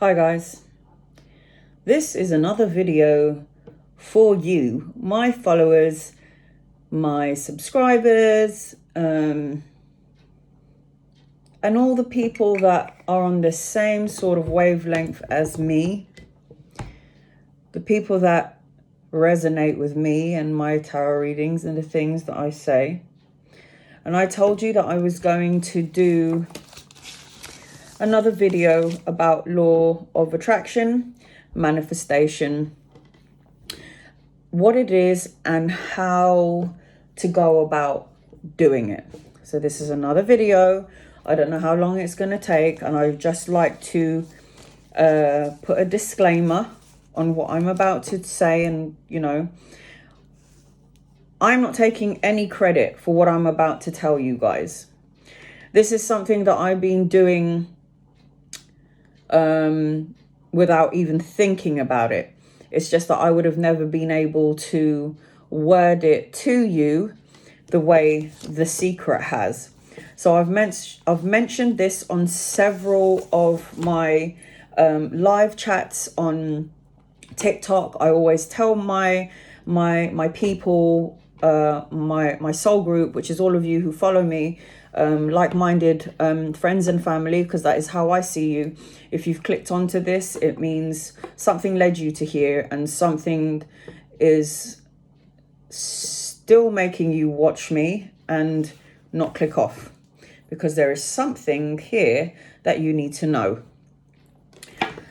Hi guys, this is another video for you, my followers, my subscribers, and all the people that are on the same sort of wavelength as me, the people that resonate with me and my tarot readings and the things that I say. And I told you that I was going to do another video about law of attraction, manifestation, what it is and how to go about doing it. So this is another video. I don't know how long it's going to take, and I just like to put a disclaimer on what I'm about to say. And I'm not taking any credit for what I'm about to tell you guys. This is something that I've been doing without even thinking about it. It's just that I would have never been able to word it to you the way The Secret has. So I've mentioned this on several of my live chats on TikTok. I always tell my people, my soul group, which is all of you who follow me, like-minded friends and family, because that is how I see you. If you've clicked onto this, it means something led you to here, and something is still making you watch me and not click off, because there is something here that you need to know.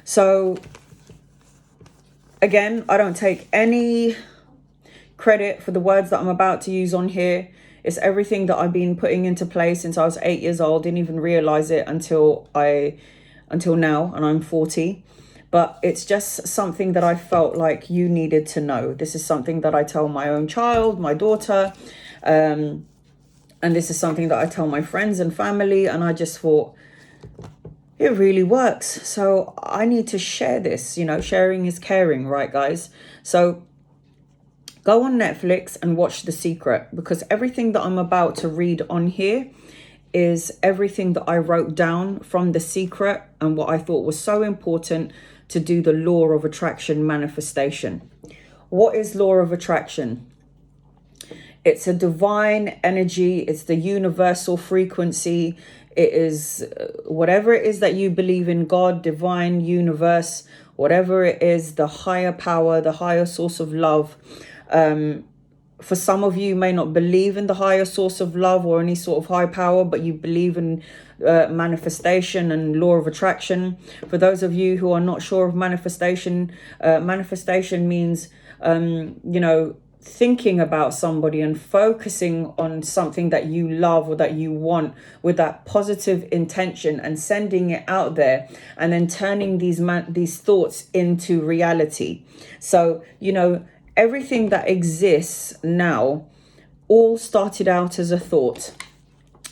So again, I don't take any credit for the words that I'm about to use on here. It's everything that I've been putting into place since I was 8 years old. Didn't even realize it until now, and I'm 40. But it's just something that I felt like you needed to know. This is something that I tell my own child, my daughter, and this is something that I tell my friends and family. And I just thought it really works. So I need to share this. Sharing is caring, right, guys? So go on Netflix and watch The Secret, because everything that I'm about to read on here is everything that I wrote down from The Secret and what I thought was so important to do the law of attraction manifestation. What is law of attraction? It's a divine energy. It's the universal frequency. It is whatever it is that you believe in, God, divine, universe, whatever it is, the higher power, the higher source of love. For some of you may not believe in the higher source of love or any sort of high power, but you believe in manifestation and law of attraction. For those of you who are not sure of manifestation, manifestation means, thinking about somebody and focusing on something that you love or that you want with that positive intention and sending it out there, and then turning these thoughts into reality. So, everything that exists now all started out as a thought.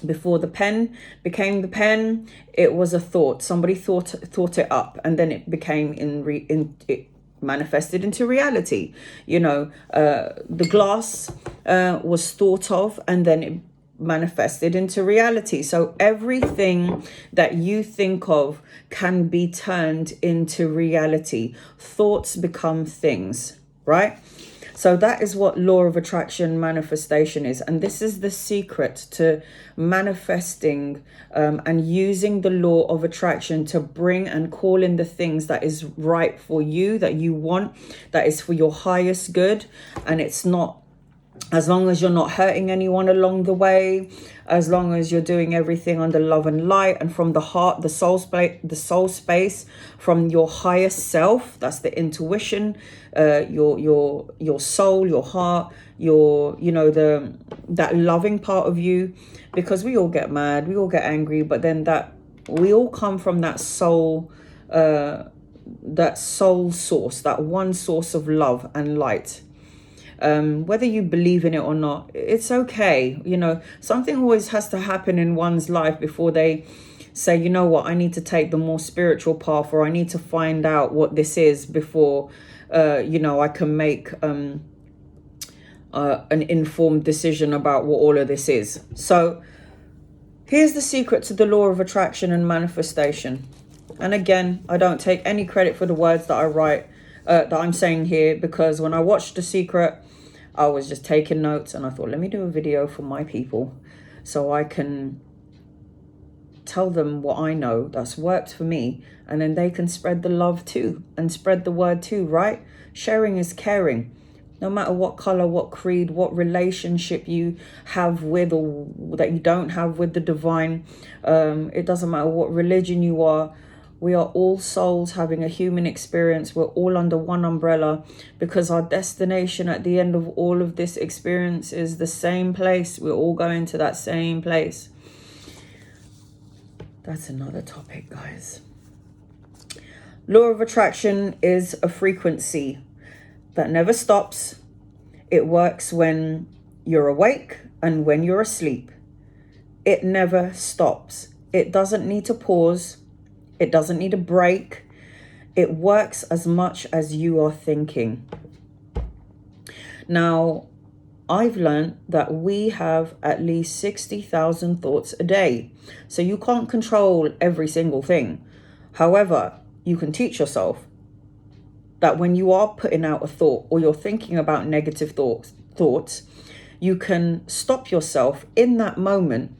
Before the pen became the pen, it was a thought. Somebody thought it up, and then it became it manifested into reality. The glass was thought of, and then it manifested into reality. So everything that you think of can be turned into reality. Thoughts become things, right? So that is what law of attraction manifestation is. And this is the secret to manifesting and using the law of attraction to bring and call in the things that is right for you, that you want, that is for your highest good. And it's not, as long as you're not hurting anyone along the way, as long as you're doing everything under love and light and from the heart, the soul space, from your highest self. That's the intuition, your soul, your heart, that loving part of you. Because we all get mad, we all get angry, but then we all come from that soul source, that one source of love and light. Whether you believe in it or not, it's okay. Something always has to happen in one's life before they say, you know what, I need to take the more spiritual path, or I need to find out what this is before, I can make an informed decision about what all of this is. So here's the secret to the law of attraction and manifestation. And again, I don't take any credit for the words that I write, that I'm saying here, because when I watched The Secret, I was just taking notes and I thought, let me do a video for my people so I can tell them what I know that's worked for me, and then they can spread the love too and spread the word too, right? Sharing is caring. No matter what color, what creed, what relationship you have with or that you don't have with the divine, it doesn't matter what religion you are. We are all souls having a human experience. We're all under one umbrella, because our destination at the end of all of this experience is the same place. We're all going to that same place. That's another topic, guys. Law of attraction is a frequency that never stops. It works when you're awake and when you're asleep. It never stops. It doesn't need to pause. It doesn't need a break. It works as much as you are thinking. Now, I've learned that we have at least 60,000 thoughts a day. So you can't control every single thing. However, you can teach yourself that when you are putting out a thought or you're thinking about negative thoughts, you can stop yourself in that moment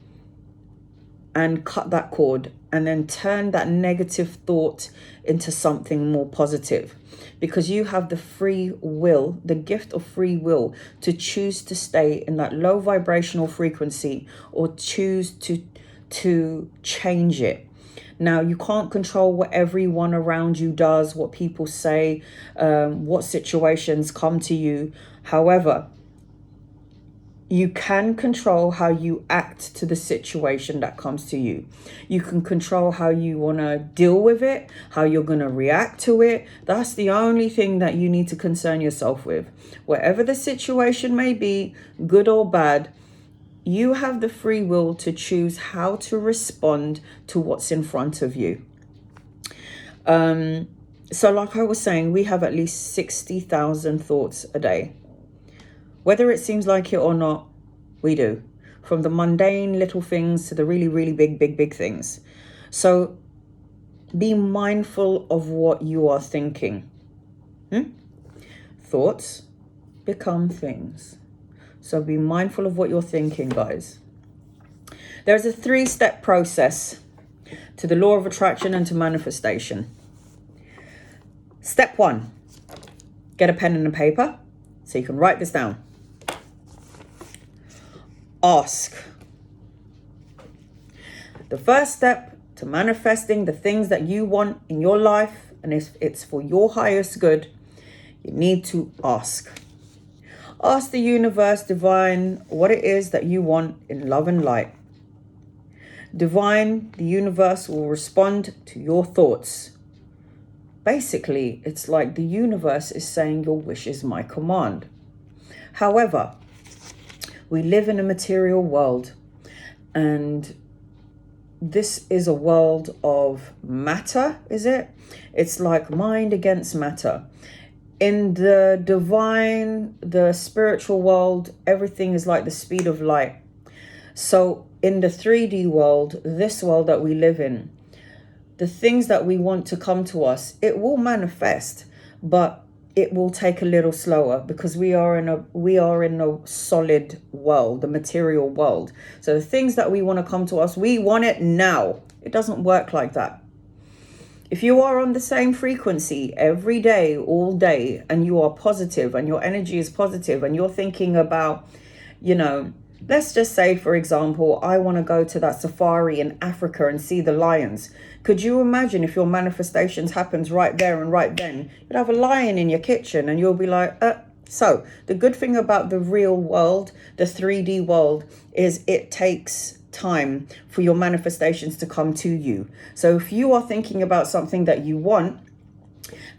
and cut that cord and then turn that negative thought into something more positive, because you have the free will, the gift of free will, to choose to stay in that low vibrational frequency or choose to change it. Now, you can't control what everyone around you does, what people say, what situations come to you. However, you can control how you act to the situation that comes to you. You can control how you want to deal with it, how you're going to react to it. That's the only thing that you need to concern yourself with. Whatever the situation may be, good or bad, you have the free will to choose how to respond to what's in front of you. So like I was saying, we have at least 60,000 thoughts a day. Whether it seems like it or not, we do. From the mundane little things to the really, really big things. So be mindful of what you are thinking. Thoughts become things. So be mindful of what you're thinking, guys. There's a 3-step process to the law of attraction and to manifestation. Step 1, get a pen and a paper so you can write this down. Ask. The first step to manifesting the things that you want in your life, and if it's for your highest good, you need to ask. Ask the universe, divine, what it is that you want in love and light. Divine, the universe will respond to your thoughts. Basically, it's like the universe is saying your wish is my command. However, we live in a material world, and this is a world of matter, is it? It's like mind against matter. In the divine, the spiritual world, everything is like the speed of light. So in the 3D world, this world that we live in, the things that we want to come to us, it will manifest, but it will take a little slower, because we are in a solid world, the material world. So the things that we want to come to us, we want it now. It doesn't work like that. If you are on the same frequency every day, all day, and you are positive and your energy is positive and you're thinking about, let's just say, for example, I want to go to that safari in Africa and see the lions. Could you imagine if your manifestations happens right there and right then? You'd have a lion in your kitchen and you'll be like, So the good thing about the real world, the 3D world, is it takes time for your manifestations to come to you. So if you are thinking about something that you want,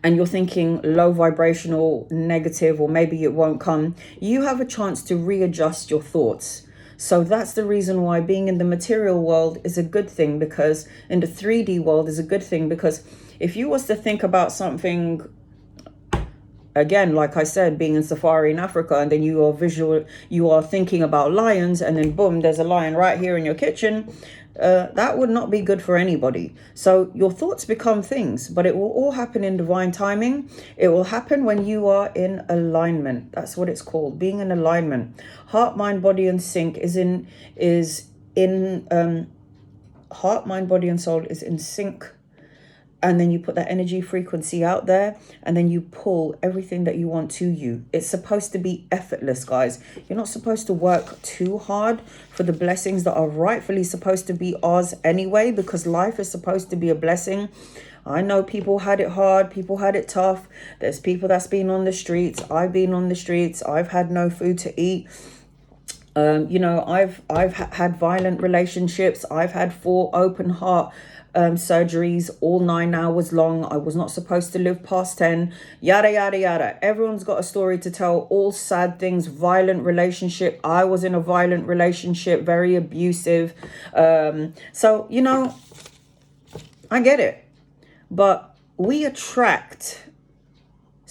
and you're thinking low vibrational, negative, or maybe it won't come, you have a chance to readjust your thoughts. So that's the reason why being in the material world is a good thing, because in the 3D world is a good thing, because if you was to think about something again, like I said, being in safari in Africa, and then you are thinking about lions, and then boom, there's a lion right here in your kitchen. That would not be good for anybody. So your thoughts become things, but it will all happen in divine timing. It will happen when you are in alignment. That's what it's called, being in alignment. Heart, mind, body, and sync heart, mind, body, and soul is in sync. And then you put that energy frequency out there, and then you pull everything that you want to you. It's supposed to be effortless, guys. You're not supposed to work too hard for the blessings that are rightfully supposed to be ours anyway, because life is supposed to be a blessing. I know people had it hard. People had it tough. There's people that's been on the streets. I've been on the streets. I've had no food to eat. I've had violent relationships. I've had 4 open heart surgeries, all 9 hours long. I was not supposed to live past 10. Yada yada yada. Everyone's got a story to tell. All sad things. Violent relationship. I was in a violent relationship, very abusive. So I get it, but we attract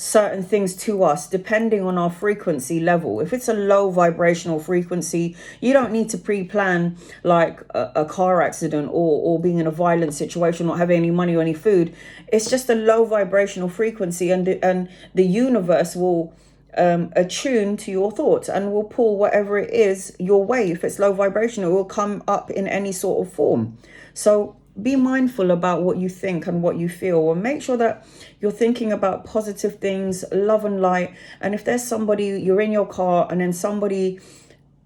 certain things to us depending on our frequency level. If it's a low vibrational frequency, you don't need to pre-plan like a car accident or being in a violent situation, not having any money or any food. It's just a low vibrational frequency, and the universe will attune to your thoughts and will pull whatever it is your way. If it's low vibration, it will come up in any sort of form. So be mindful about what you think and what you feel, and make sure that you're thinking about positive things, love and light. And if there's somebody, you're in your car and then somebody,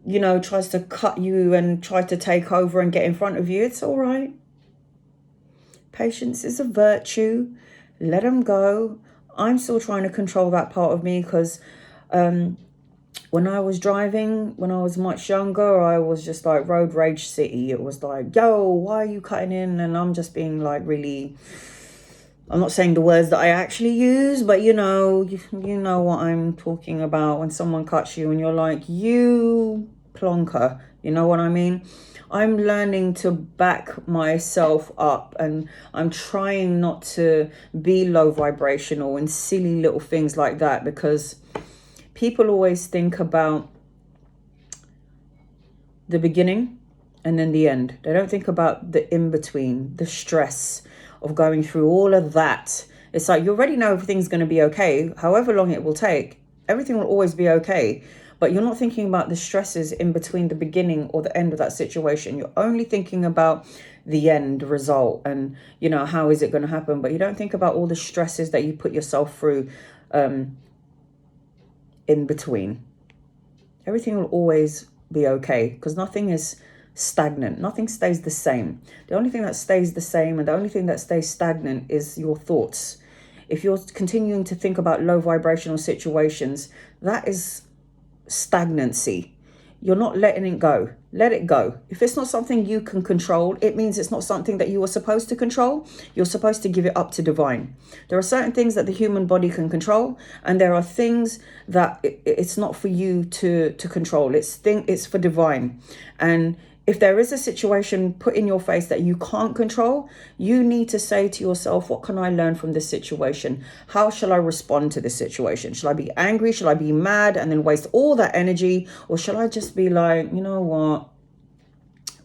tries to cut you and try to take over and get in front of you, it's all right. Patience is a virtue. Let them go. I'm still trying to control that part of me, because when I was driving, when I was much younger, I was just like road rage city. It was like, yo, why are you cutting in? And I'm just being like really, I'm not saying the words that I actually use, but you know what I'm talking about. When someone cuts you and you're like, you plonker, you know what I mean? I'm learning to back myself up, and I'm trying not to be low vibrational and silly little things like that, because people always think about the beginning and then the end. They don't think about the in-between, the stress of going through all of that. It's like, you already know everything's going to be okay. However long it will take, everything will always be okay. But you're not thinking about the stresses in between the beginning or the end of that situation. You're only thinking about the end result and, how is it going to happen? But you don't think about all the stresses that you put yourself through in between. Everything will always be okay, because nothing is stagnant. Nothing stays the same. The only thing that stays the same and the only thing that stays stagnant is your thoughts. If you're continuing to think about low vibrational situations, that is stagnancy. You're not letting it go. Let it go. If it's not something you can control, it means it's not something that you are supposed to control. You're supposed to give it up to divine. There are certain things that the human body can control, and there are things that it's not for you to control. It's for divine. And if there is a situation put in your face that you can't control, you need to say to yourself, what can I learn from this situation? How shall I respond to this situation? Shall I be angry? Shall I be mad and then waste all that energy? Or shall I just be like, you know what?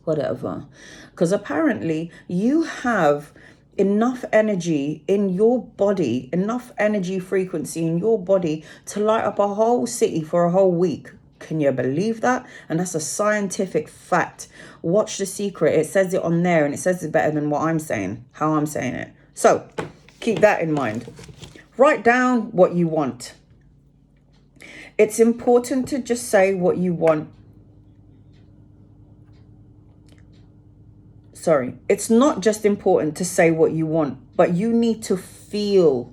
Whatever. Because apparently you have enough energy in your body, enough energy frequency in your body to light up a whole city for a whole week. Can you believe that? And that's a scientific fact. Watch The Secret. It says it on there, and it says it better than what I'm saying, how I'm saying it. So keep that in mind. Write down what you want. It's important to just say what you want. It's not just important to say what you want, but you need to feel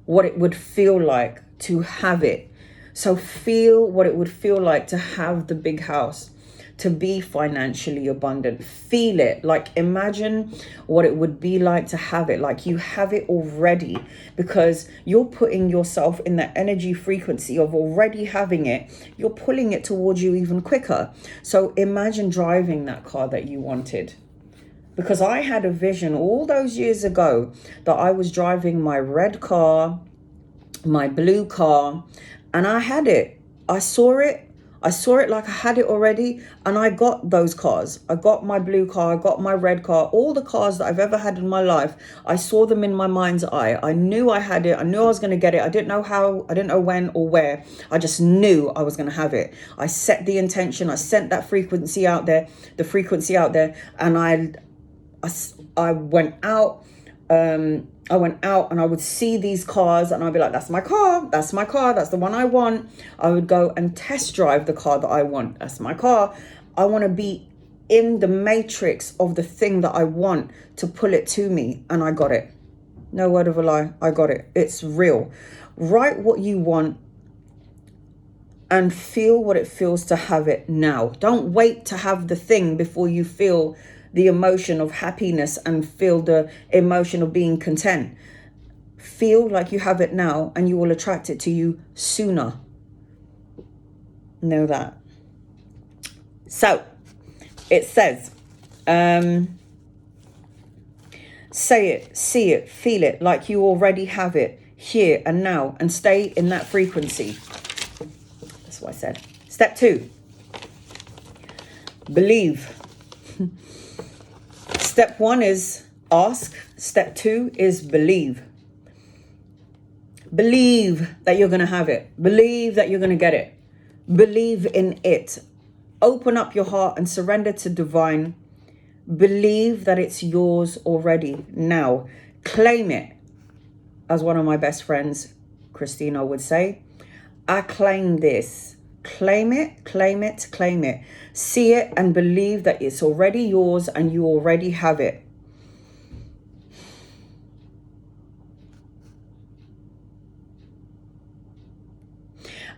what it would feel like to have it. So feel what it would feel like to have the big house, to be financially abundant. Feel it. Like, imagine what it would be like to have it, like you have it already, because you're putting yourself in the energy frequency of already having it. You're pulling it towards you even quicker. So imagine driving that car that you wanted. Because I had a vision all those years ago that I was driving my red car my blue car, and I had it. I saw it. I saw it like I had it already, and I got those cars. I got my blue car, I got my red car, all the cars that I've ever had in my life. I saw them in my mind's eye. I knew I had it. I knew I was going to get it. I didn't know how, I didn't know when or where. I just knew I was going to have it. I set the intention. I sent that frequency out there, and I went out. I went out and I would see these cars and I'd be like, that's my car, that's my car, that's the one I want. I would go and test drive the car that I want. That's my car. I want to be in the matrix of the thing that I want to pull it to me, and I got it. No word of a lie, I got it. It's real. Write what you want and feel what it feels to have it now. Don't wait to have the thing before you feel the emotion of happiness and feel the emotion of being content. Feel like you have it now and you will attract it to you sooner. Know that. So it says, say it, see it, feel it like you already have it here and now, and stay in that frequency. That's what I said. Step 2, believe. Step 1 is ask. Step 2 is believe. Believe that you're going to have it. Believe that you're going to get it. Believe in it. Open up your heart and surrender to divine. Believe that it's yours already now. Claim it. As one of my best friends, Christina, would say, I claim this. Claim it, claim it, claim it. See it and believe that it's already yours and you already have it.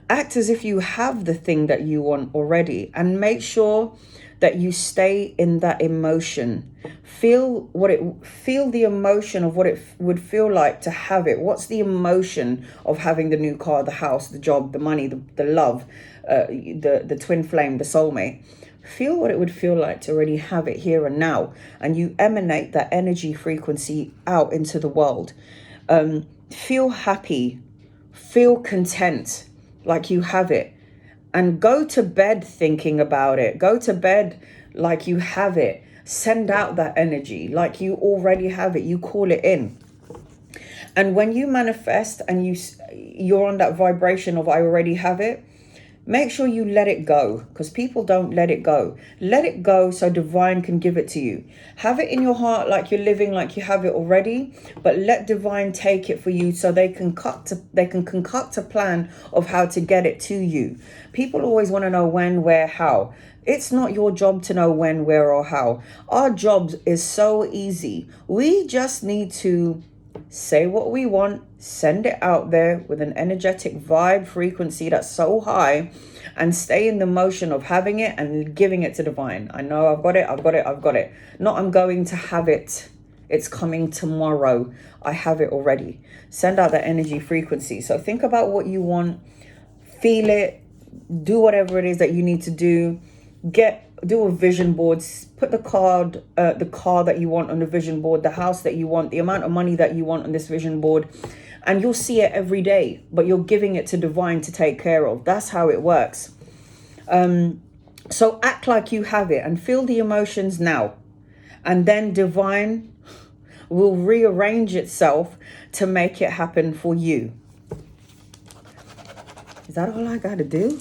Act as if you have the thing that you want already, and make sure that you stay in that emotion. Feel the emotion of what it would feel like to have it. What's the emotion of having the new car, the house, the job, the money, the love, the twin flame, the soulmate. Feel what it would feel like to already have it here and now, and you emanate that energy frequency out into the world. Feel happy, feel content like you have it, and go to bed thinking about it. Go to bed like you have it. Send out that energy like you already have it. You call it in. And when you manifest and you're on that vibration of I already have it, make sure you let it go, because people don't let it go. Let it go so divine can give it to you. Have it in your heart like you're living like you have it already, but let divine take it for you so they can concoct a plan of how to get it to you. People always want to know when, where, how. It's not your job to know when, where, or how. Our job is so easy. We just need to say what we want, send it out there with an energetic vibe frequency that's so high, and stay in the motion of having it and giving it to divine. I know I've got it. Not I'm going to have it. It's coming tomorrow. I have it already. Send out that energy frequency. So think about what you want, feel it, do whatever it is that you need to do. Do a vision board. Put the car that you want on the vision board, the house that you want, the amount of money that you want on this vision board, and you'll see it every day, but you're giving it to divine to take care of. That's how it works. So act like you have it and feel the emotions now, and then divine will rearrange itself to make it happen for you. Is that all I gotta do?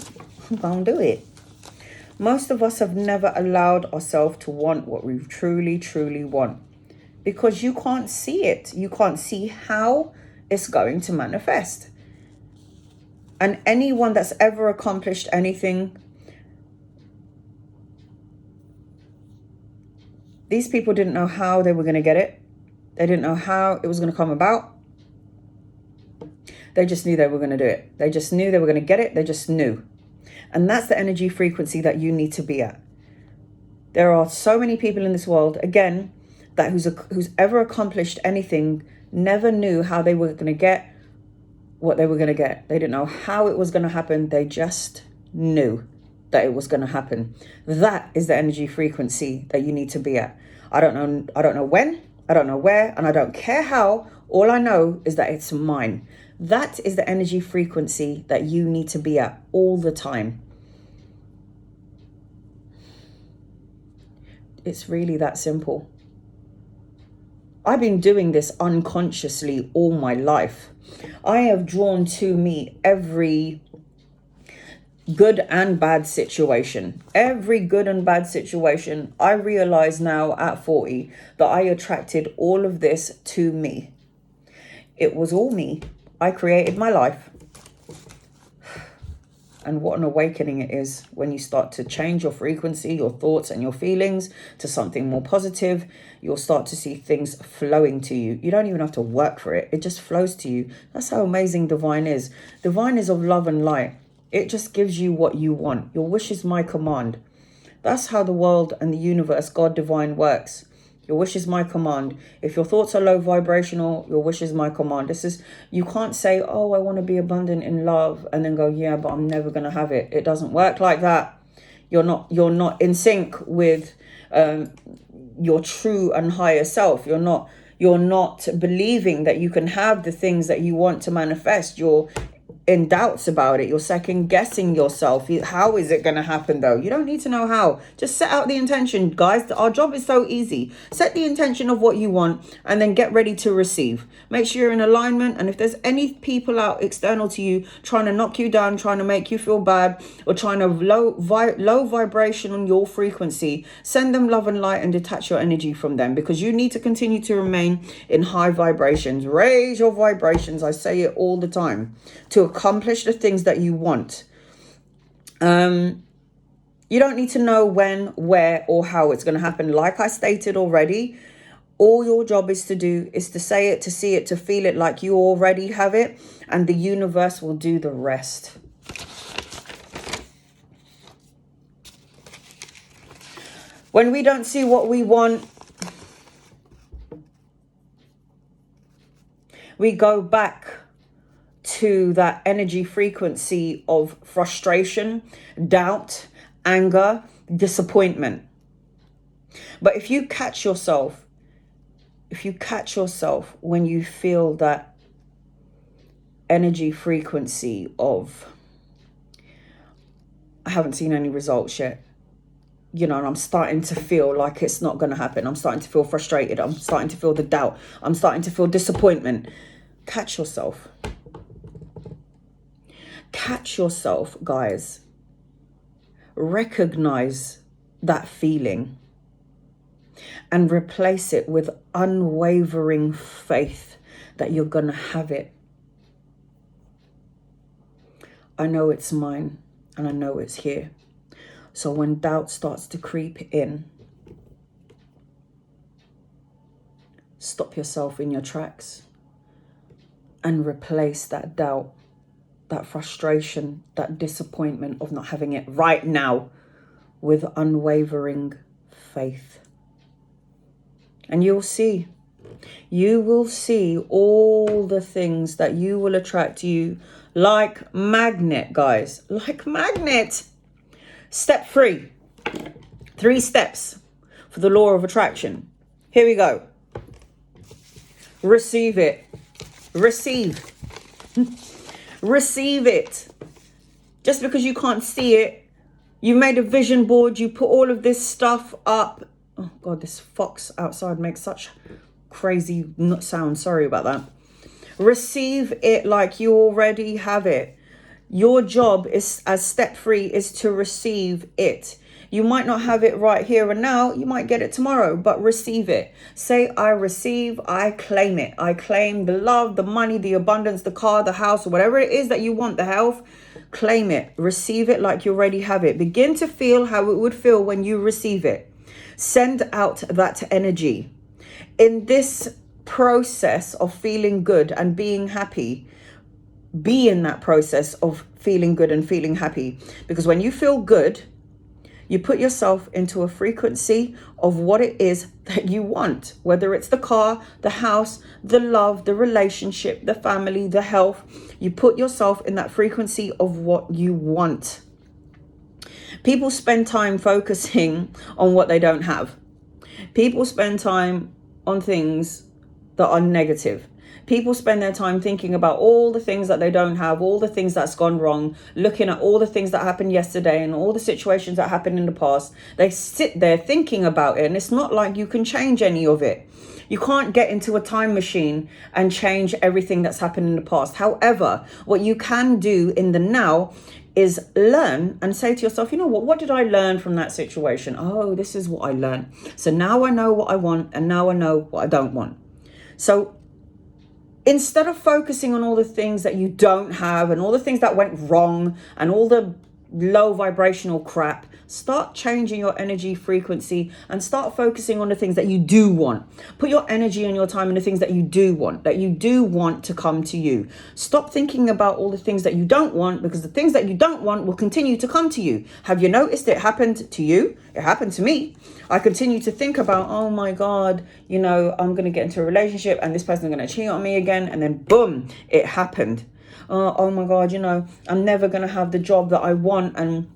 I'm gonna do it. Most of us have never allowed ourselves to want what we truly, truly want, because you can't see it. You can't see how it's going to manifest. And anyone that's ever accomplished anything, these people didn't know how they were going to get it. They didn't know how it was going to come about. They just knew they were going to do it. They just knew they were going to get it. They just knew. And that's the energy frequency that you need to be at. There are so many people in this world, again, that who's ever accomplished anything never knew how they were going to get what they were going to get. They didn't know how it was going to happen. They just knew that it was going to happen. That is the energy frequency that you need to be at. I don't know when, I don't know where, and I don't care how. All I know is that it's mine. That is the energy frequency that you need to be at all the time. It's really that simple. I've been doing this unconsciously all my life. I have drawn to me every good and bad situation. Every good and bad situation. I realize now at 40 that I attracted all of this to me. It was all me. I created my life. And what an awakening it is when you start to change your frequency, your thoughts and your feelings to something more positive. You'll start to see things flowing to you. You don't even have to work for it. It just flows to you. That's how amazing divine is. Divine is of love and light. It just gives you what you want. Your wish is my command. That's how the world and the universe, God divine, works. Your wish is my command. If your thoughts are low vibrational, your wish is my command. You can't say, oh, I want to be abundant in love, and then go, yeah, but I'm never going to have it. It doesn't work like that. You're not in sync with your true and higher self. You're not believing that you can have the things that you want to manifest. You're in doubts about it. You're second guessing yourself. How is it going to happen though? You don't need to know how. Just set out the intention, guys. Our job is so easy. Set the intention of what you want and then get ready to receive. Make sure you're in alignment. And if there's any people out external to you trying to knock you down, trying to make you feel bad, or trying to low vibration on your frequency, send them love and light and detach your energy from them, because you need to continue to remain in high vibrations. Raise your vibrations. I say it all the time. To accomplish the things that you want. You don't need to know when, where, or how it's going to happen. Like I stated already, all your job is to do is to say it, to see it, to feel it like you already have it, and the universe will do the rest. When we don't see what we want, we go back to that energy frequency of frustration, doubt, anger, disappointment. But if you catch yourself when you feel that energy frequency of, I haven't seen any results yet, and I'm starting to feel like it's not going to happen. I'm starting to feel frustrated. I'm starting to feel the doubt. I'm starting to feel disappointment. Catch yourself. Catch yourself, guys. Recognize that feeling and replace it with unwavering faith that you're going to have it. I know it's mine and I know it's here. So when doubt starts to creep in, stop yourself in your tracks and replace that doubt, that frustration, that disappointment of not having it right now with unwavering faith. And you will see all the things that you will attract to you like magnet, guys, like magnet. Step 3, 3 steps for the law of attraction. Here we go. Receive it. Receive. Receive it. Just because you can't see it, you made a vision board, you put all of this stuff up. Oh God, this fox outside makes such crazy sound. Sorry about that. Receive it like you already have it. Your job is, as step 3, is to receive it. You might not have it right here and now. You might get it tomorrow, but receive it. Say, I receive, I claim it. I claim the love, the money, the abundance, the car, the house, or whatever it is that you want, the health. Claim it. Receive it like you already have it. Begin to feel how it would feel when you receive it. Send out that energy. In this process of feeling good and being happy, be in that process of feeling good and feeling happy. Because when you feel good, you put yourself into a frequency of what it is that you want, whether it's the car, the house, the love, the relationship, the family, the health. You put yourself in that frequency of what you want. People spend time focusing on what they don't have. People spend time on things that are negative. People spend their time thinking about all the things that they don't have, all the things that's gone wrong, looking at all the things that happened yesterday and all the situations that happened in the past. They sit there thinking about it, and it's not like you can change any of it. You can't get into a time machine and change everything that's happened in the past. However, what you can do in the now is learn and say to yourself, you know what did I learn from that situation? Oh, this is what I learned. So now I know what I want, and now I know what I don't want. So instead of focusing on all the things that you don't have and all the things that went wrong and all the low vibrational crap, start changing your energy frequency and start focusing on the things that you do want. Put your energy and your time in the things that you do want to come to you. Stop thinking about all the things that you don't want, because the things that you don't want will continue to come to you. Have you noticed it happened to you? It happened to me. I continue to think about, oh my God, I'm going to get into a relationship and this person's going to cheat on me again. And then boom, it happened. Oh my God, I'm never going to have the job that I want. And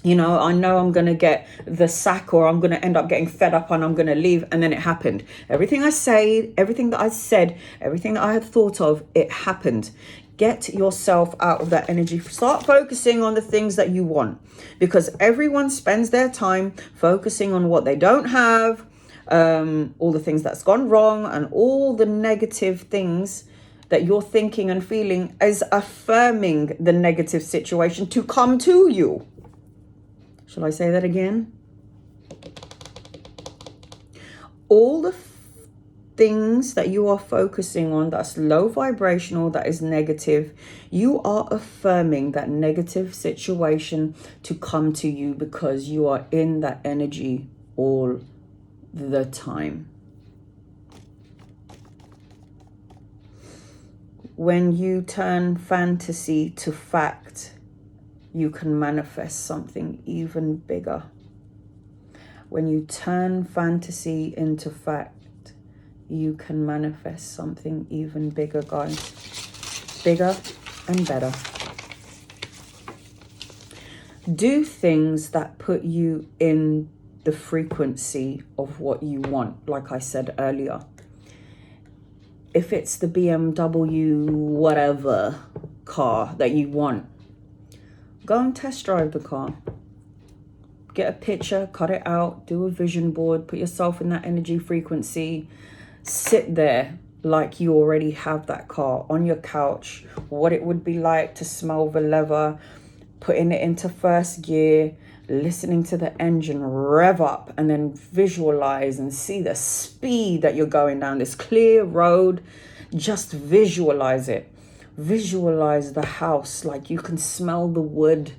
I know I'm going to get the sack, or I'm going to end up getting fed up and I'm going to leave. And then it happened. Everything I said, everything that I had thought of, it happened. Get yourself out of that energy. Start focusing on the things that you want, because everyone spends their time focusing on what they don't have, all the things that's gone wrong, and all the negative things that you're thinking and feeling is affirming the negative situation to come to you. Shall I say that again? All the things that you are focusing on that's low vibrational, that is negative, you are affirming that negative situation to come to you, because you are in that energy all the time. When you turn fantasy to fact, you can manifest something even bigger. When you turn fantasy into fact, you can manifest something even bigger, guys. Bigger and better. Do things that put you in the frequency of what you want, like I said earlier. If it's the BMW whatever car that you want, go and test drive the car. Get a picture, cut it out, do a vision board, put yourself in that energy frequency. Sit there like you already have that car on your couch, what it would be like to smell the leather, putting it into first gear, listening to the engine rev up, and then visualize and see the speed that you're going down this clear road. Just visualize it. Visualize the house, like you can smell the wood,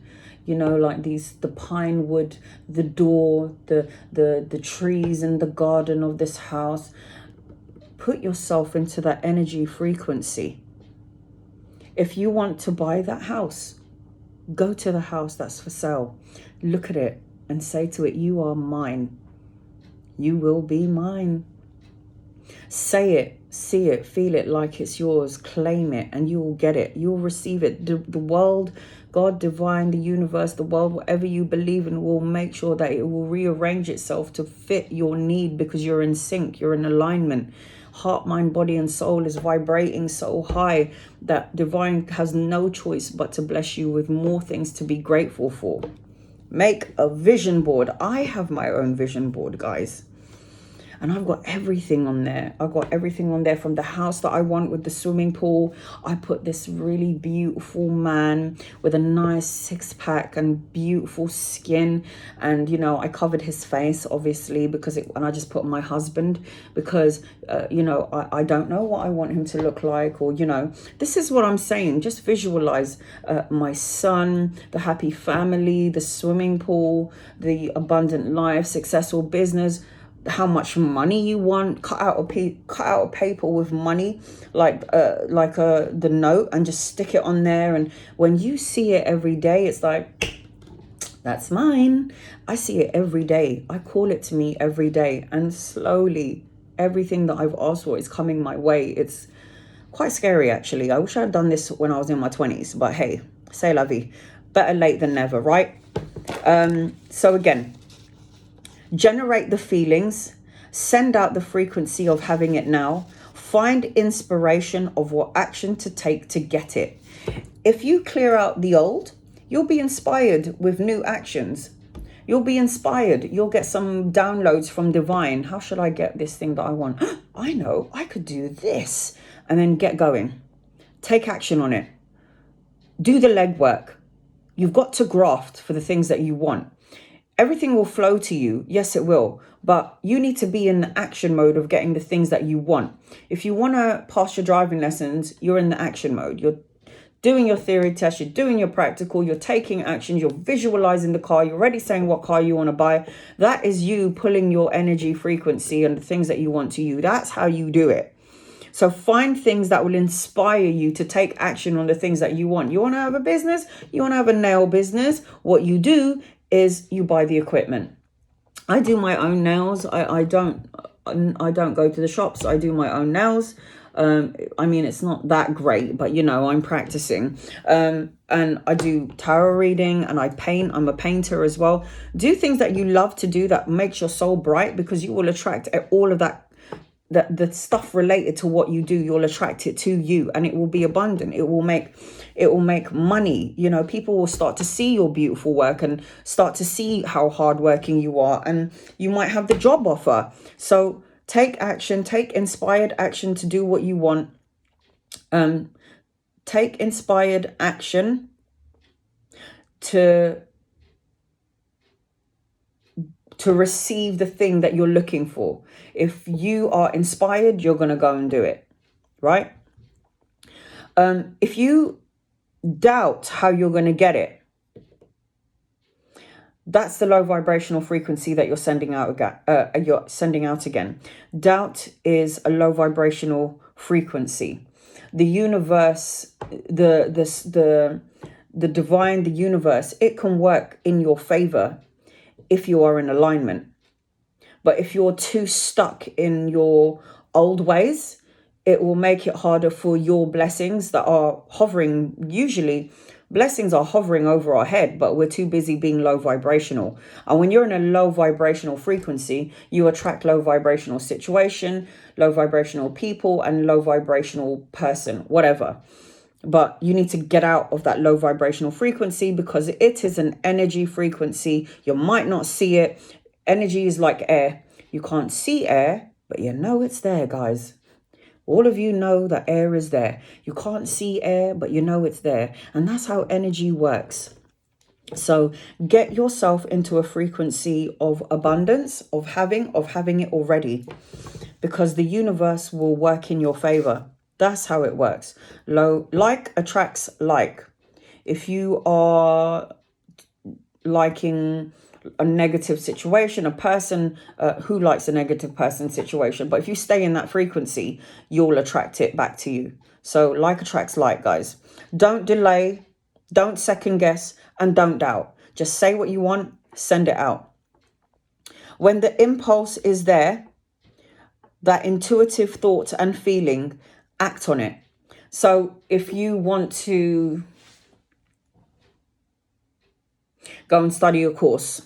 like the pine wood, the door, the trees in the garden of this house. Put yourself into that energy frequency. If you want to buy that house, go to the house that's for sale. Look at it and say to it, you are mine. You will be mine. Say it, see it, feel it like it's yours. Claim it and you will get it. You'll receive it. The world, God, divine, the universe, the world, whatever you believe in, will make sure that it will rearrange itself to fit your need, because you're in sync, you're in alignment. Heart, mind, body, and soul is vibrating so high that divine has no choice but to bless you with more things to be grateful for. Make a vision board. I have my own vision board, guys. And I've got everything on there. I've got everything on there, from the house that I want with the swimming pool. I put this really beautiful man with a nice six-pack and beautiful skin. And, I covered his face, obviously, and I just put my husband, because, I don't know what I want him to look like, or, this is what I'm saying. Just visualize my son, the happy family, the swimming pool, the abundant life, successful business, how much money you want. Cut out a paper with money, like the note, and just stick it on there. And when you see it every day, it's like, that's mine. I see it every day. I call it to me every day, and slowly everything that I've asked for is coming my way. It's quite scary, actually. I wish I had done this when I was in my 20s, but hey, c'est la vie. Better late than never, right? So again, generate the feelings, send out the frequency of having it now, Find inspiration of what action to take to get it. If you clear out the old, you'll be inspired with new actions. You'll be inspired. You'll get some downloads from divine. How should I get this thing that I want? I know, I could do this. And then get going. Take action on it. Do the legwork. You've got to graft for the things that you want. Everything will flow to you. Yes, it will. But you need to be in the action mode of getting the things that you want. If you want to pass your driving lessons, you're in the action mode. You're doing your theory test, you're doing your practical, you're taking action, you're visualizing the car, you're already saying what car you want to buy. That is you pulling your energy frequency and the things that you want to you. That's how you do it. So find things that will inspire you to take action on the things that you want. You want to have a business? You want to have a nail business? What you do is you buy the equipment. I do my own nails. I don't go to the shops. I do my own nails. I mean, it's not that great, but I'm practicing. And I do tarot reading and I paint. I'm a painter as well. Do things that you love to do that makes your soul bright, because you will attract all of that. The stuff related to what you do, you'll attract it to you, and it will be abundant. It will make money. People will start to see your beautiful work and start to see how hardworking you are, and you might have the job offer. So take action, take inspired action to do what you want. Take inspired action to receive the thing that you're looking for. If you are inspired, you're going to go and do it, right? If you doubt how you're going to get it, that's the low vibrational frequency that you're sending out again. Doubt is a low vibrational frequency. The universe, the divine, the universe, it can work in your favor if you are in alignment. But if you're too stuck in your old ways, it will make it harder for your blessings that are hovering. Usually blessings are hovering over our head, but we're too busy being low vibrational. And when you're in a low vibrational frequency, you attract low vibrational situation, low vibrational people, and low vibrational person, whatever. But you need to get out of that low vibrational frequency, because it is an energy frequency. You might not see it. Energy is like air. You can't see air, but you know it's there, guys. All of you know that air is there. You can't see air, but you know it's there. And that's how energy works. So get yourself into a frequency of abundance, of having it already, because the universe will work in your favor. That's how it works. Like attracts like. If you are liking a negative situation, a person who likes a negative person situation, but if you stay in that frequency, you'll attract it back to you. So like attracts like, guys. Don't delay, don't second guess, and don't doubt. Just say what you want, send it out. When the impulse is there, that intuitive thought and feeling, act on it. So if you want to go and study a course,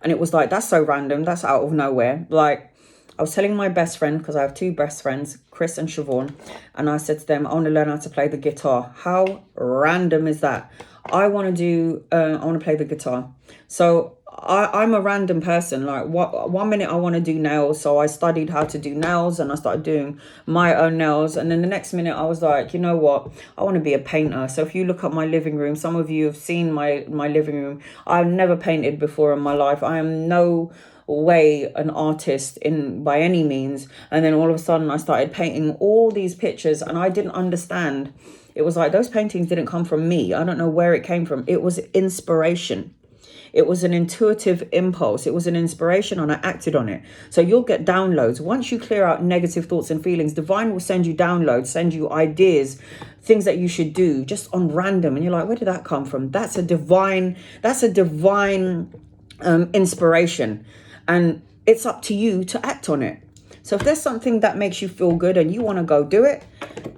and it was like, that's so random, that's out of nowhere. Like, I was telling my best friend, because I have two best friends, Chris and Siobhan, and I said to them, I want to learn how to play the guitar. How random is that? I want to play the guitar. So I'm a random person. Like, one minute I want to do nails, so I studied how to do nails and I started doing my own nails. And then the next minute I was like, you know what, I want to be a painter. So if you look at my living room, some of you have seen my living room. I've never painted before in my life. I am no way an artist by any means. And then all of a sudden I started painting all these pictures, and I didn't understand. It was like, those paintings didn't come from me. I don't know where it came from. It was inspiration. It was an intuitive impulse. It was an inspiration, and I acted on it. So you'll get downloads. Once you clear out negative thoughts and feelings, divine will send you downloads, send you ideas, things that you should do just on random. And you're like, where did that come from? That's a divine inspiration. And it's up to you to act on it. So if there's something that makes you feel good and you want to go do it,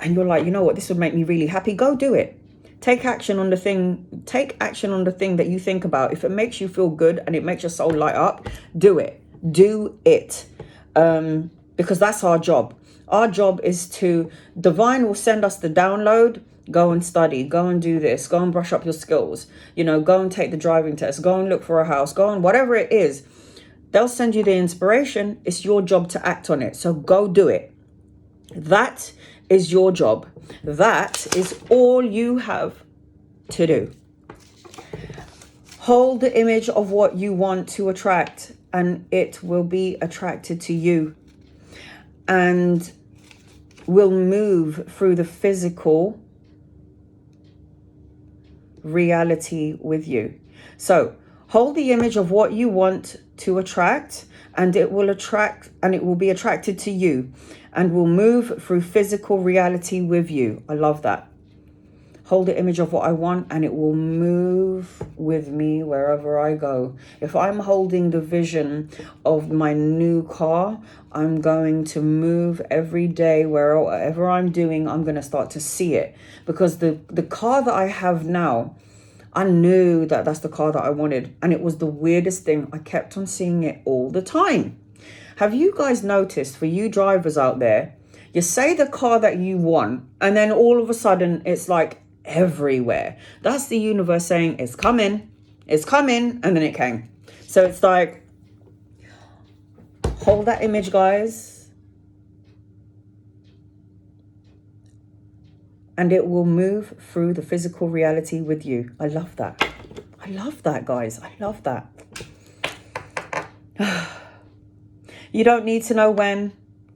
and you're like, you know what, this would make me really happy, go do it. Take action on the thing that you think about. If it makes you feel good and it makes your soul light up, do it. Do it. Because that's our job. Our job is to, divine will send us the download. Go and study, go and do this, go and brush up your skills, go and take the driving test, go and look for a house, go and whatever it is. They'll send you the inspiration. It's your job to act on it. So go do it. That is your job. That is all you have to do. Hold the image of what you want to attract, and it will be attracted to you and will move through the physical reality with you. So hold the image of what you want to attract, and it will attract, and it will be attracted to you and will move through physical reality with you. I love that. Hold the image of what I want, and it will move with me wherever I go. If I'm holding the vision of my new car, I'm going to move every day. Wherever I'm doing, I'm going to start to see it. Because the car that I have now, I knew that that's the car that I wanted. And it was the weirdest thing. I kept on seeing it all the time. Have you guys noticed, for you drivers out there, you say the car that you want, and then all of a sudden it's like everywhere. That's the universe saying it's coming, and then it came. So it's like, hold that image, guys, and it will move through the physical reality with you. I love that. I love that, guys. I love that. You don't need to know when,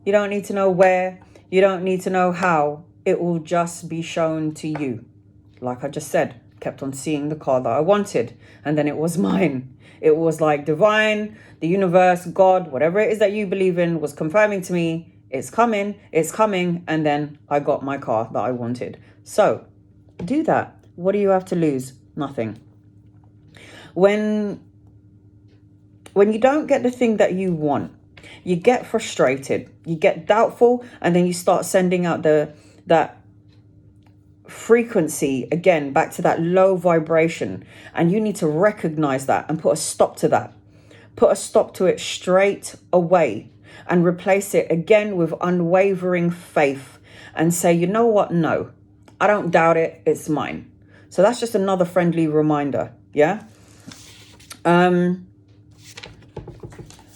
you don't need to know where, you don't need to know how. It will just be shown to you. Like I just said, kept on seeing the car that I wanted, and then it was mine. It was like divine, the universe, God, whatever it is that you believe in, was confirming to me, it's coming, and then I got my car that I wanted. So do that. What do you have to lose? Nothing. When you don't get the thing that you want, you get frustrated, you get doubtful, and then you start sending out that frequency again back to that low vibration. And you need to recognize that and put a stop to that. Put a stop to it straight away and replace it again with unwavering faith and say, you know what? No, I don't doubt it. It's mine. So that's just another friendly reminder. Yeah.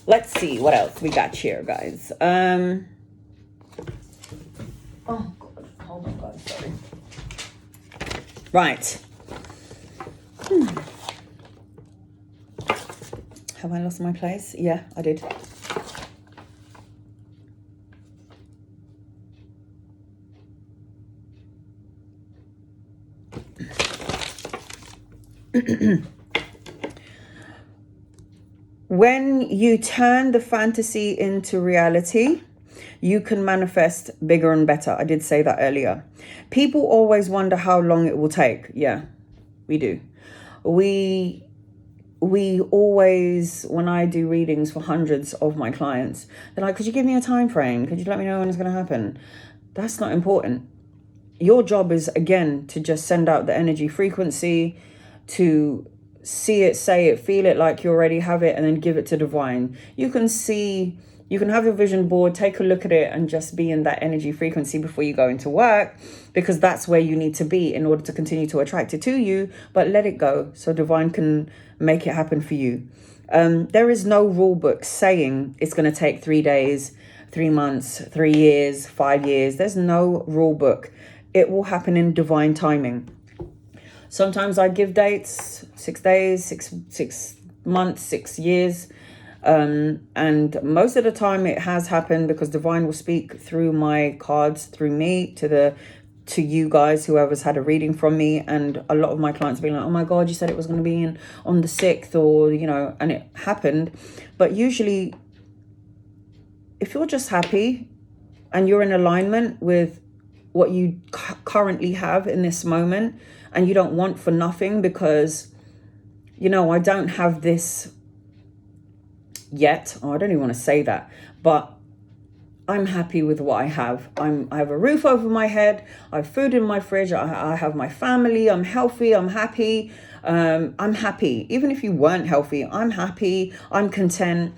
Let's see what else we got here, guys. Oh God, hold on, guys. Sorry. Right. Have I lost my place? Yeah, I did. When you turn the fantasy into reality, you can manifest bigger and better. I did say that earlier. People always wonder how long it will take. Yeah, we do. We always, when I do readings for hundreds of my clients, they're like, could you give me a time frame? Could you let me know when it's going to happen? That's not important. Your job is, again, to just send out the energy frequency, to see it, say it, feel it like you already have it, and then give it to divine. You can have your vision board, take a look at it, and just be in that energy frequency before you go into work, because that's where you need to be in order to continue to attract it to you. But let it go so divine can make it happen for you. There is no rule book saying it's going to take 3 days, 3 months, 3 years, 5 years. There's no rule book. It will happen in divine timing. Sometimes I give dates, 6 days, 6 months, 6 years. And most of the time it has happened because divine will speak through my cards, through me, to you guys, whoever's had a reading from me. And a lot of my clients being like, oh my God, you said it was going to be on the 6th, or, and it happened. But usually if you're just happy and you're in alignment with what you currently have in this moment, and you don't want for nothing, because, I don't have this yet. Oh, I don't even want to say that, but I'm happy with what I have. I have a roof over my head. I have food in my fridge. I have my family. I'm healthy. I'm happy. I'm happy. Even if you weren't healthy, I'm happy. I'm content.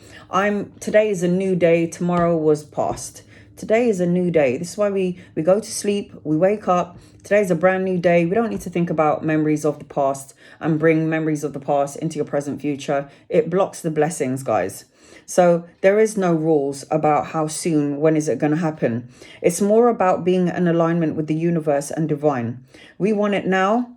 Today is a new day. Tomorrow was past. Today is a new day. This is why we go to sleep, we wake up. Today's a brand new day. We don't need to think about memories of the past and bring memories of the past into your present future. It blocks the blessings, guys. So there is no rules about how soon, when is it going to happen. It's more about being in alignment with the universe and divine. We want it now.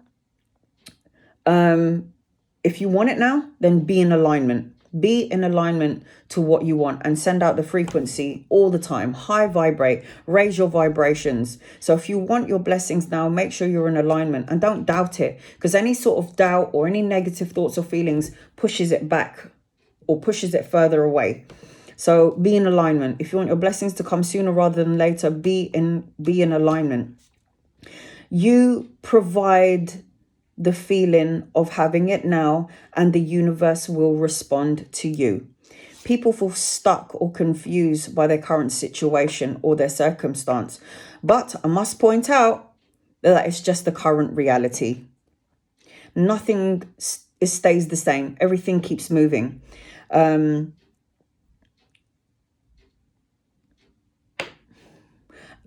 If you want it now, then be in alignment. Be in alignment to what you want and send out the frequency all the time. High vibrate, raise your vibrations. So if you want your blessings now, make sure you're in alignment and don't doubt it, because any sort of doubt or any negative thoughts or feelings pushes it back or pushes it further away. So be in alignment. If you want your blessings to come sooner rather than later, be in alignment. You provide the feeling of having it now, and the universe will respond to you. People feel stuck or confused by their current situation or their circumstance, but I must point out that it's just the current reality. Nothing stays the same. Everything keeps moving.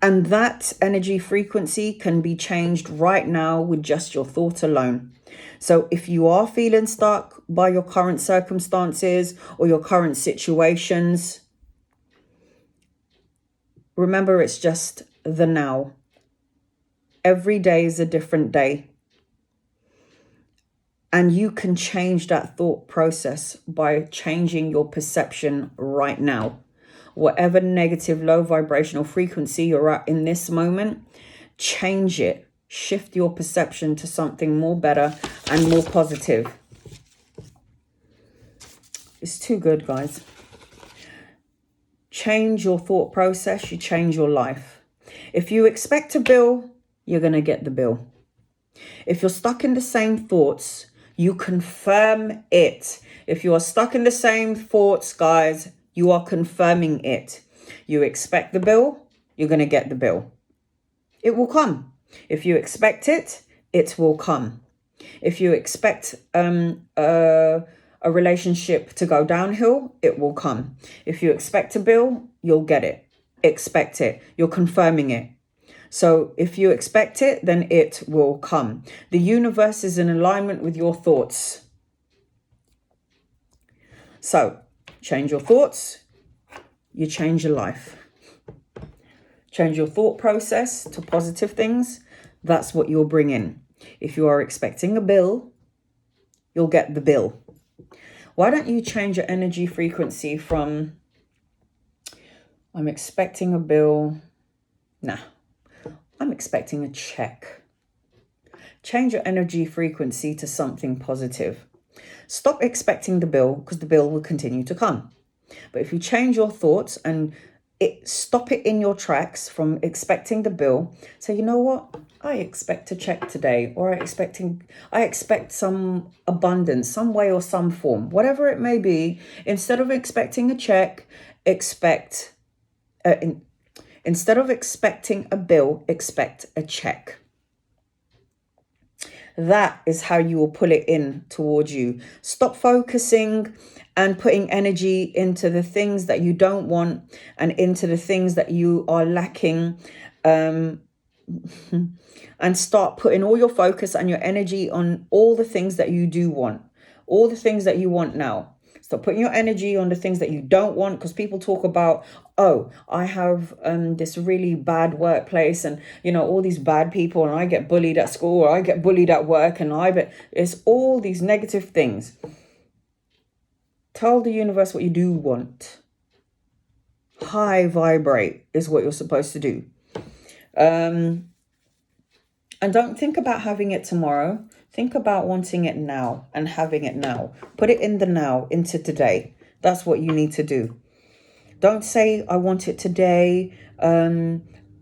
And that energy frequency can be changed right now with just your thought alone. So if you are feeling stuck by your current circumstances or your current situations, remember, it's just the now. Every day is a different day. And you can change that thought process by changing your perception right now. Whatever negative, low vibrational frequency you're at in this moment, change it. Shift your perception to something more better and more positive. It's too good, guys. Change your thought process, you change your life. If you expect a bill, you're going to get the bill. If you're stuck in the same thoughts, you confirm it. If you are stuck in the same thoughts, guys, you are confirming it. You expect the bill, you're going to get the bill. It will come. If you expect it, it will come. If you expect a relationship to go downhill, it will come. If you expect a bill, you'll get it. Expect it. You're confirming it. So if you expect it, then it will come. The universe is in alignment with your thoughts. So change your thoughts, you change your life. Change your thought process to positive things. That's what you'll bring in. If you are expecting a bill, you'll get the bill. Why don't you change your energy frequency from, I'm expecting a bill. Nah, I'm expecting a check. Change your energy frequency to something positive. Stop expecting the bill, because the bill will continue to come. But if you change your thoughts and stop it in your tracks from expecting the bill, say, you know what? I expect a check today, or I expect some abundance, some way or some form, whatever it may be. Instead of expecting a check, instead of expecting a bill, expect a check. That is how you will pull it in towards you. Stop focusing and putting energy into the things that you don't want and into the things that you are lacking. And start putting all your focus and your energy on all the things that you do want. All the things that you want now. Stop putting your energy on the things that you don't want, because people talk about, oh, I have this really bad workplace and, you know, all these bad people, and I get bullied at school, or I get bullied at work, and it's all these negative things. Tell the universe what you do want. High vibrate is what you're supposed to do. And don't think about having it tomorrow. Think about wanting it now and having it now. Put it in the now, into today. That's what you need to do. Don't say, I want it today, I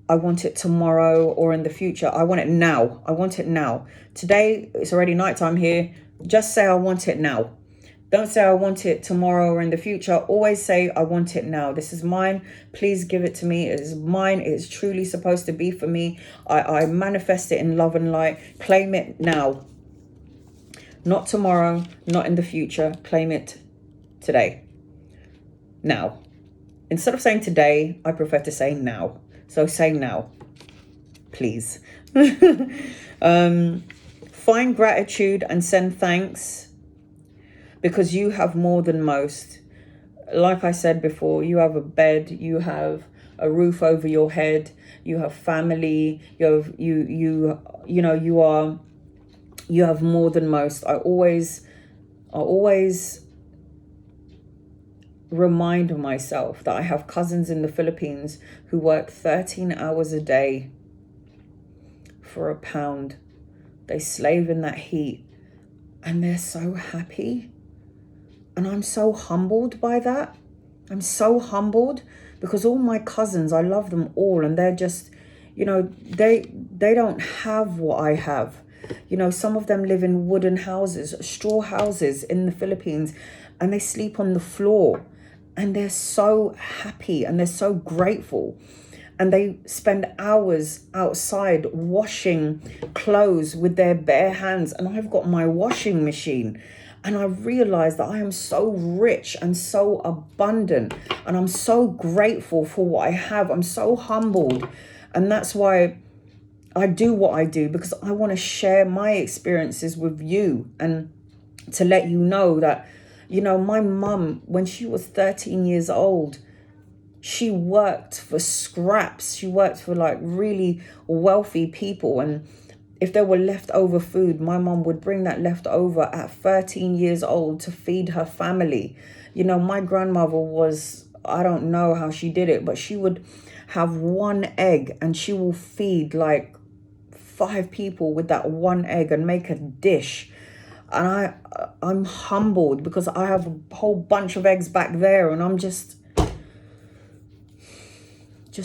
want it tomorrow, or in the future. I want it now. I want it now. Today, it's already nighttime here. Just say, I want it now. Don't say, I want it tomorrow or in the future. Always say, I want it now. This is mine. Please give it to me. It is mine. It is truly supposed to be for me. I manifest it in love and light. Claim it now. Not tomorrow, not in the future. Claim it today. Now. instead of saying today, I prefer to say now. So say now, please. Find gratitude and send thanks, because you have more than most. Like I said before, you have a bed, you have a roof over your head, you have family, you have more than most. I always remind myself that I have cousins in the Philippines who work 13 hours a day for £1. They slave in that heat and they're so happy. And I'm so humbled by that. I'm so humbled because all my cousins, I love them all, and they're just, they don't have what I have. Some of them live in wooden houses, straw houses in the Philippines, and they sleep on the floor, and they're so happy and they're so grateful. And they spend hours outside washing clothes with their bare hands. And I've got my washing machine. And I realize that I am so rich and so abundant. And I'm so grateful for what I have. I'm so humbled. And that's why I do what I do, because I want to share my experiences with you and to let you know that, my mum, when she was 13 years old, she worked for scraps. She worked for like really wealthy people. And if there were leftover food, my mom would bring that leftover at 13 years old to feed her family. My grandmother was, I don't know how she did it, but she would have one egg and she will feed like 5 people with that one egg and make a dish. And I'm humbled because I have a whole bunch of eggs back there, and I'm just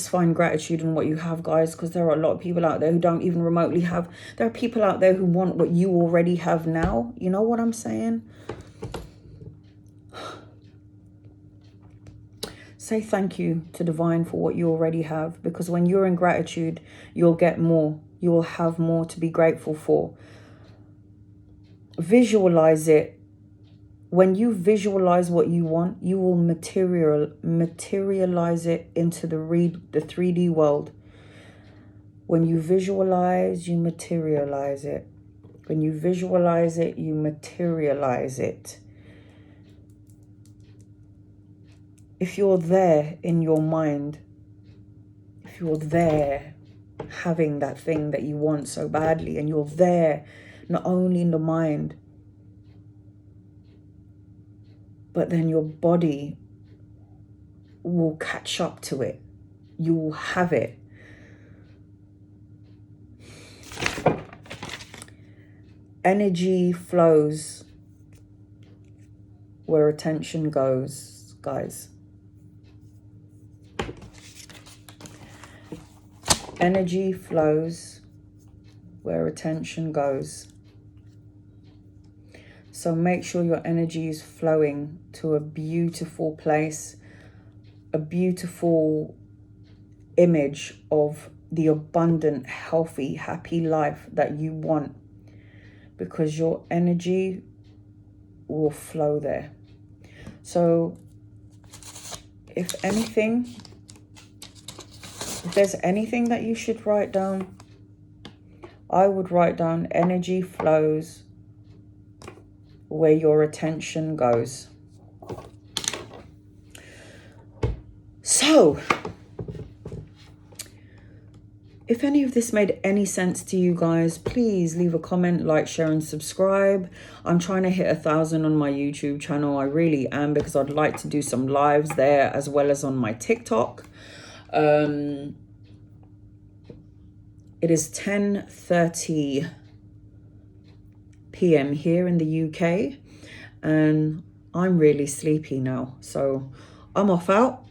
find gratitude in what you have, guys, because there are a lot of people out there who don't even remotely have. There are people out there who want what you already have now. You know what I'm saying? Say thank you to Divine for what you already have, because when you're in gratitude, you'll get more. You will have more to be grateful for. Visualize it. When you visualize what you want, you will materialize it into the 3D world. When you visualize, you materialize it. When you visualize it, you materialize it. If you're there in your mind, if you're there having that thing that you want so badly, and you're there not only in the mind, but then your body will catch up to it. You will have it. Energy flows where attention goes, guys. Energy flows where attention goes. So make sure your energy is flowing to a beautiful place, a beautiful image of the abundant, healthy, happy life that you want, because your energy will flow there. So if there's anything that you should write down, I would write down energy flows where your attention goes. So, if any of this made any sense to you guys, please leave a comment, like, share, and subscribe. I'm trying to hit 1,000 on my YouTube channel. I really am, because I'd like to do some lives there as well as on my TikTok. It is 10:30 p.m. here in the UK, and I'm really sleepy now, so I'm off out.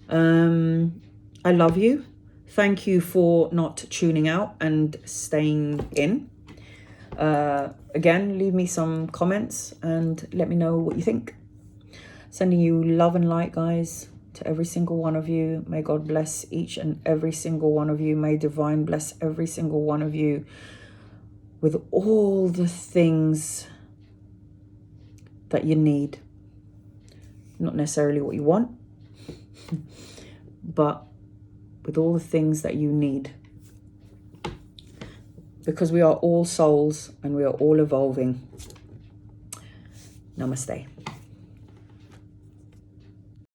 I love you. Thank you for not tuning out and staying in. Again, leave me some comments and let me know what you think. Sending you love and light, guys, to every single one of you. May God bless each and every single one of you. May Divine bless every single one of you with all the things that you need. Not necessarily what you want, but with all the things that you need. Because we are all souls and we are all evolving. Namaste.